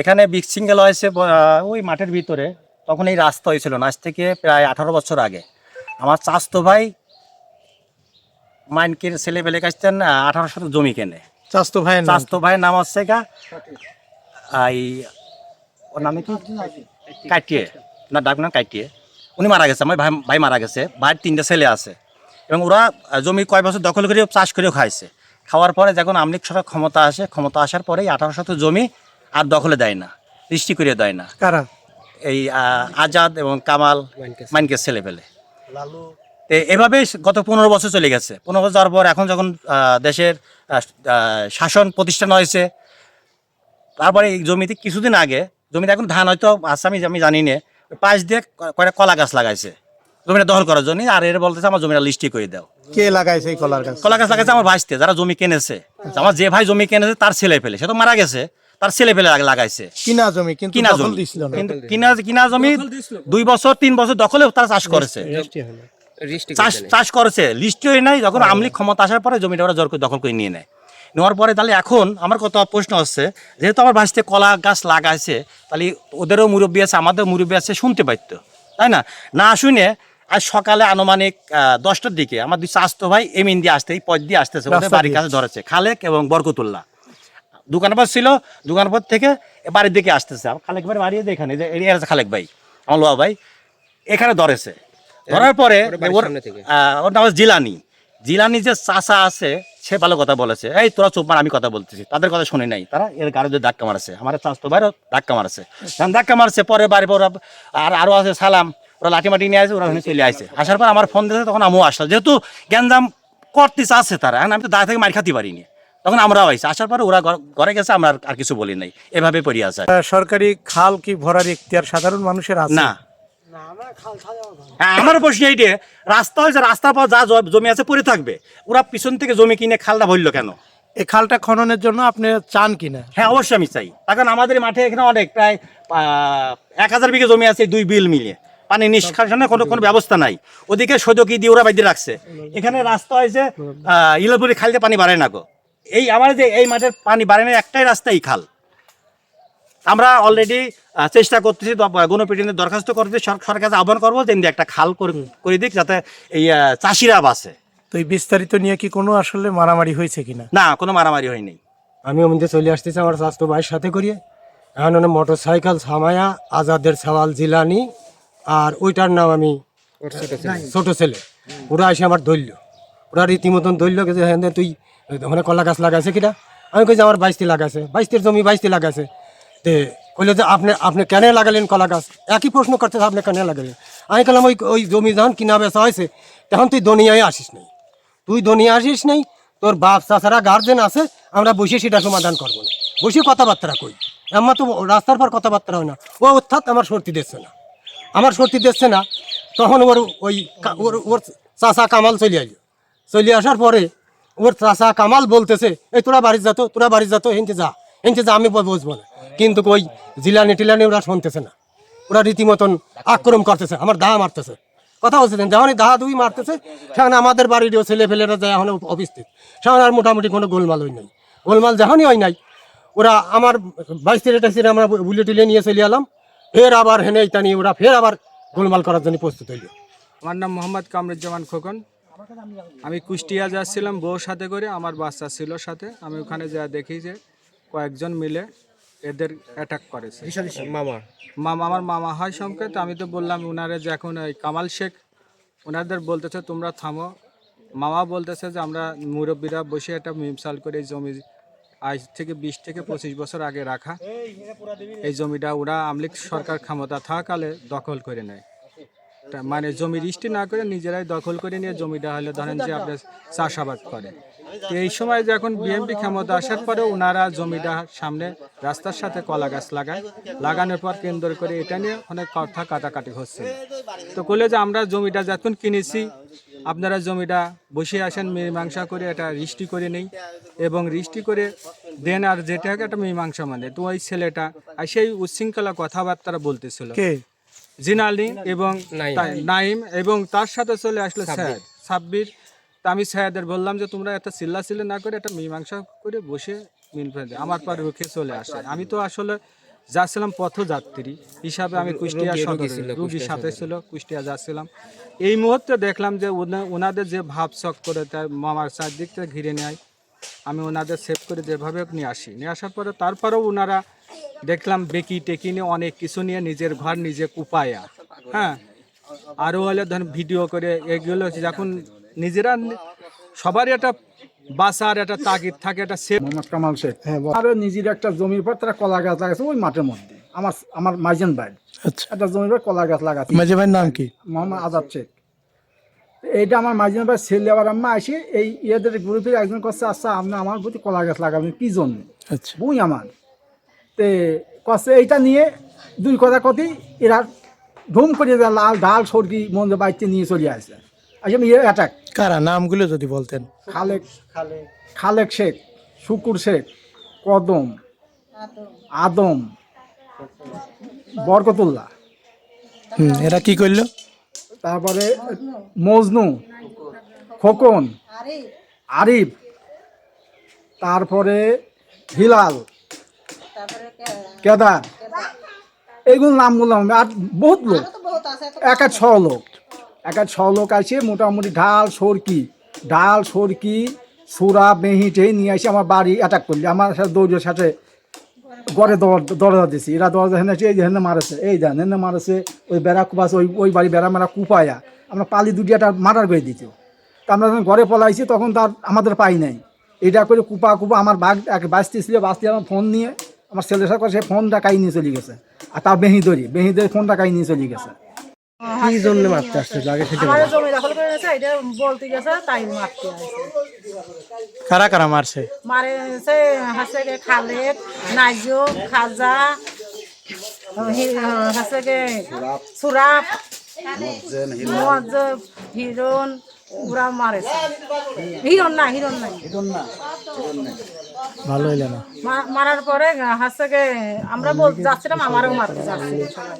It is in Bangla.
এখানে বিশৃঙ্খলা হয়েছে ওই মাঠের ভিতরে। তখন এই রাস্তা হয়েছিল না, আজ থেকে প্রায় 18 বছর আগে। আমার চাচতো ভাই মাইনকের ছেলে পেলে কাছতেন 18 শতক জমি কেনে। চাচতো ভাইয়ের নাম হচ্ছে এই ওর নামে কি কাটিয়ে না, ডাক নাম কাটিয়ে। উনি মারা গেছে, আমার ভাই মারা গেছে। ভাইয়ের 3টা ছেলে আছে এবং ওরা জমি কয় বছর দখল করে চাষ করেও খাইছে। খাওয়ার পরে যখন আমলিক সরকার ক্ষমতা আসার পরেই 18 শতক জমি আর দখলে দেয় না, রেজিস্ট্রি করে দেয় না। কারা? এই আজাদ এবং কামাল মাইনকের ছেলে পেলে। এভাবে গত 15 বছর চলে গেছে। 15 বছর যাওয়ার পর এখন যখন দেশের শাসন প্রতিষ্ঠান হয়েছে, তারপরে এই জমিতে কিছুদিন আগে, জমিতে এখন ধান হয়তো আছে আমি জানি না, পাশ দিয়ে কয়েকটা কলা গাছ লাগাইছে জমিটা দখল করার জন্য। আর এর বলতেছে আমার জমিটা লিস্টি করে দাও। কে লাগাইছে এই কলার গাছ? কলা গাছ লাগাইছে আমার ভাইস্তে, যারা জমি কিনেছে। আমার যে ভাই জমি কিনেছে তার ছেলে পেলে, সে তো মারা গেছে, তার ছেলে পেলে লাগাইছে। কিনা জমি, কিন্তু কিনা দখল জমি দিছিল না। কিন্তু কিনা জমি 2 বছর 3 বছর দখলে তারা চাষ করেছে, চাষ করেছে, লিস্ট হয়ে নাই। যখন আমলিক ক্ষমতা আসার পরে জমিটা ওরা জোর করে দখল করে নিয়ে নেয়। নেওয়ার পরে তাহলে এখন আমার কত প্রশ্ন হচ্ছে, যেহেতু আমার ভাইস্তে কলা গাছ লাগাইছে, তাহলে ওদেরও মুরব্বী আছে, আমাদের মুরব্বী আছে, শুনতে পাইতো, তাই না? না শুনে আজ সকালে আনুমানিক 10টার দিকে আমার 2 চাচতো ভাই এমিন দিয়ে আসতে, এই পথ দিয়ে আসতেছে, ওদের বাড়ির কাছে ধরেছে, খালেক এবং বরকতুল্লাহ। দোকানপাট ছিল, দোকানপাট থেকে বাড়ির দিকে আসতেছে। আমার খালেক ভাই বাড়ি এখানে, যে এরিয়া আছে খালেক ভাই, আমার লোয়া ভাই, এখানে ধরেছে। ধরার পরে ওর নাম জিলানি যে চাচা আছে, সে ভালো কথা বলেছে, এই তোরা চুপ মার, আমি কথা বলতেছি। তাদের কথা শুনে নাই, তারা এর গাড়িতে ধাক্কা মারছে, আমার চাচতো ভাইরও ধাক্কা মারছে। ধাক্কা মারছে পরে বাড়ি পর আরও আছে সালাম, ওরা লাঠি মাটি নিয়ে আসে, ওরা ওখানে চলে আসে। আসার পর আমার ফোন দিয়েছে, তখন আমিও আসলাম, যেহেতু গ্যাঞ্জাম করতে চাচ্ছে তারা, আমি তো দাঁড়া থেকে মার খাতে পারিনি। তখন আমরাও আইসি, আসার পরে ওরা ঘরে গেছে, আমরা আর কিছু বলি নাই, এভাবে পড়ে আছে। সরকারি খাল কি ভরার এখতিয়ার সাধারণ মানুষের আছে? না, হ্যাঁ, আমার প্রশ্ন এইটা, রাস্তা হয়েছে, রাস্তার পর যা জমি আছে পড়ে থাকবে, ওরা পিছন থেকে জমি কিনে খালটা ভরলো কেন? এই খালটা খননের জন্য আপনি চান কিনা? হ্যাঁ, অবশ্যই আমি চাই। কারণ আমাদের মাঠে এখানে অনেক প্রায় 1000 বিঘা জমি আছে, 2 বিল মিলিয়ে পানি নিষ্কাশনের কোনো ব্যবস্থা নাই। ওদিকে সদকি দিয়ে ওরা বাইরে রাখছে। এখানে রাস্তা হয়েছে ইলাপুরি খালতে পানি বাড়ে না গো। এই আমার যে এই মাঠের পানি বাড়ে না, একটাই রাস্তা এই খাল। আমরা অলরেডি চেষ্টা করতেছি, গণপ্রতিনিধির দরখাস্ত করতেছি, সরকারের কাছে আহ্বান করবো যে একটা খাল করে দিক, যাতে এই চাষিরা বাঁচে। তো এই বিস্তারিত নিয়ে কি কোনো আসলে মারামারি হয়েছে কিনা? না, কোনো মারামারি হয়নি। আমি ওমধ্যে চলে আসতেছি আমার স্বাস্থ্য ভাইয়ের সাথে করিয়ে। এখন মোটর সাইকেল ছামায়া, আজাদের সওয়াল জিলানি, আর ওইটার নাম আমি ছোট ছেলে। ওরা এসে আমার ধরল, ওরা রীতিমতন ধরল যে হ্যাঁ তুই ওখানে কলা গাছ লাগাইছে কিনা। আমি কই যে আমার 22টি লাগাইছে, 22টির জমি 22টি লাগাইছে। তে কইলে যে আপনি কেন লাগালেন কলা গাছ? একই প্রশ্ন করতে, আপনি কেন লাগালেন? আমি বললাম ওই জমি যখন কিনা বেচা হয়েছে, তখন তুই দুনিয়ায় আসিস নাই, তোর বাপ চাচারা গার্জেন আছে, আমরা বসে সেটা সমাধান করবো না, বসে কথাবার্তা কই। আমার তো রাস্তার পর কথাবার্তা হয় না। ও অর্থাৎ আমার সর্তি দিচ্ছে না। তখন ওর চাচা কামাল চলে আসার পরে ওর চাচা কামাল বলতেছে, এই তোরা বাড়ি যাতো হেনতে যা, আমি বসবো না। কিন্তু ওই জিলানি টিলানি ওরা শুনতেছে না, ওরা রীতিমতন আক্রমণ করতেছে, আমার দাহা মারতেছে। কথা বলছিলেন যখন দাহা দুই মারতেছে, সেখানে আমাদের বাড়িরও ছেলে ফেলেরা যায় এখন উপস্থিত। সেখানে আর মোটামুটি কোনো গোলমাল হয় নাই। গোলমাল যখনই হয় নাই, ওরা আমার 22-23 আমরা বুলে টুলে নিয়ে চলে এলাম। ফের আবার হেনে ইটা নিয়ে ওরা ফের আবার গোলমাল করার জন্য প্রস্তুত হইল। আমার নাম মোহাম্মদ কামরুজ্জামান খোকন। আমি কুষ্টিয়া যাচ্ছিলাম বউর সাথে করে, আমার বাচ্চা ছিল সাথে। আমি ওখানে যা দেখি যে কয়েকজন মিলে এদের অ্যাটাক করেছে। আমার মামা হয় সংকেত। আমি তো বললাম ওনারে যে এখন ওই কামাল শেখ ওনাদের বলতেছে তোমরা থামো। মামা বলতেছে যে আমরা মুরব্বীরা বসে একটা মিমসাল করে এই জমি আজ থেকে 20 থেকে 25 বছর আগে রাখা এই জমিটা ওরা আমলিক সরকার ক্ষমতা থাকালে দখল করে নেয়। মানে জমি রেজিস্ট্রি না করে নিজেরাই দখল করে নিয়ে জমিটা হলে ধরেন যে আপনার চাষাবাদ করে। তো এই সময় যখন বিএনপি ক্ষমতা আসার পরে ওনারা জমিটা সামনে রাস্তার সাথে কলা গাছ লাগানোর পর কেন্দ্র করে এটা নিয়ে অনেক কথা কাটাকাটি হচ্ছে। তো বলে যে আমরা জমিটা যখন কিনেছি আপনারা জমিটা বসে আসেন, মীমাংসা করে এটা রেজিস্ট্রি করে নেই এবং রেজিস্ট্রি করে দেন, আর যেটা একটা মীমাংসা মানে। তো ওই ছেলেটা আর সেই উচ্ছৃঙ্খলা কথাবার্তা বলতেছিল জিনালি এবং নাইম, এবং তার সাথে চলে আসলো স্যার সাব্বির। তা আমি স্যারদের বললাম যে তোমরা একটা চিল্লা না করে একটা মীমাংসা করে বসে মিল ফেলে আমার পর রুখে চলে আসে। আমি তো আসলে যাচ্ছিলাম পথযাত্রী হিসাবে, আমি কুষ্টিয়া সদরে রুগীর সাথে ছিল, কুষ্টিয়া যাচ্ছিলাম। এই মুহূর্তে দেখলাম যে ওনাদের যে ভাব চক করে তার মামার চারদিক থেকে ঘিরে নেয়, আমি ওনাদের সেভ করে যেভাবে নিয়ে আসি, নিয়ে আসার পরে তারপরেও ওনারা দেখলাম বেকি টেকি নিয়ে অনেক কিছু নিয়ে নিজের ঘর নিজে কুপায়া, হ্যাঁ, আরও হলে ধরেন ভিডিও করে এগুলো যখন নিজেরা সবারই একটা বাঁচার একটা তাগিদ থাকে, একটা সেফ। মোহাম্মদ কামাল শেখ, আর নিজের একটা জমির পর তারা কলা গাছ লাগাচ্ছে ওই মাঠের মধ্যে। আমার মাইজান ভাই আচ্ছা, একটা জমির পর কলা গাছ লাগাচ্ছে। মাঝে ভাইয়ের নাম কি? মোহাম্মদ আজাদ শেখ। এইটা আমার মাইজান ভাই ছেলে আবার আম্মা আসে এই ইয়েদের গ্রুপের একজন করছে, আচ্ছা আপনি আমার প্রতি কলা গাছ লাগাবেন কি জন্য? আচ্ছা, বুঝি আমার তে কচ্ছে এইটা নিয়ে দুই কথা কথি এরা ধুম করে লাল ডাল সর্দি মন্দ বাইতে নিয়ে চলে আসে। আচ্ছা ইয়ে অ্যাটাক কারা নামগুলো যদি বলতেন? খালেক শেখ, শুকুর শেখ, কদম, আদম, বরকতুল্লাহ, এরা কি করলো? তারপরে মজনু, খোকন, আরিফ, তারপরে হিলাল, কেদার, এইগুলো নাম বললাম আমি। আর বহুত লোক, এক ছ লোক আছে মোটামুটি ঢাল সরকি সুরা বেহি টেহি নিয়ে আসি আমার বাড়ি অ্যাটাক করলি। আমার সাথে দৌড়ের সাথে গড়ে দরজা দিছি, এরা দরজা হেনেছে, এই যে হেনে মারেছে, এই দেন হেনে মারেছে, ওই বেড়া কুপাছে, ওই বাড়ি বেড়া মেরা কুপায়া আমরা পালি দুটি একটা মার্ডার করে দিত। তা আমরা যখন ঘরে পলাইছি তখন তার আমাদের পাই নাই, এটা করে কুপা আমার বাঘ এক বাঁচতে ছিল, বাঁচতে আমার ফোন নিয়ে আমার ছেলের সাথে সে ফোনটা কাই নিয়ে চলে গেছে, আর তার বেহি ধরে ফোনটা কাই নিয়ে চলে গেছে। কি জন্য মারতে আসছে? আগে থেকে আমার জমি দখল করে গেছে, এটা বলতে গেছে তাই মারতে আসছে। কারা কারা মারছে? মারেছে হাসে গে খালেক, নাইজো, খাজা, হাসে গে সুরাপ, মজ্জব, হিরণ, ওরা মারেছে। হিরণ নাই ভালো হইলে না। মারার পরে হাসে গে আমরা যাচ্ছিলাম, আমারও মারতে যাচ্ছিল সবাই।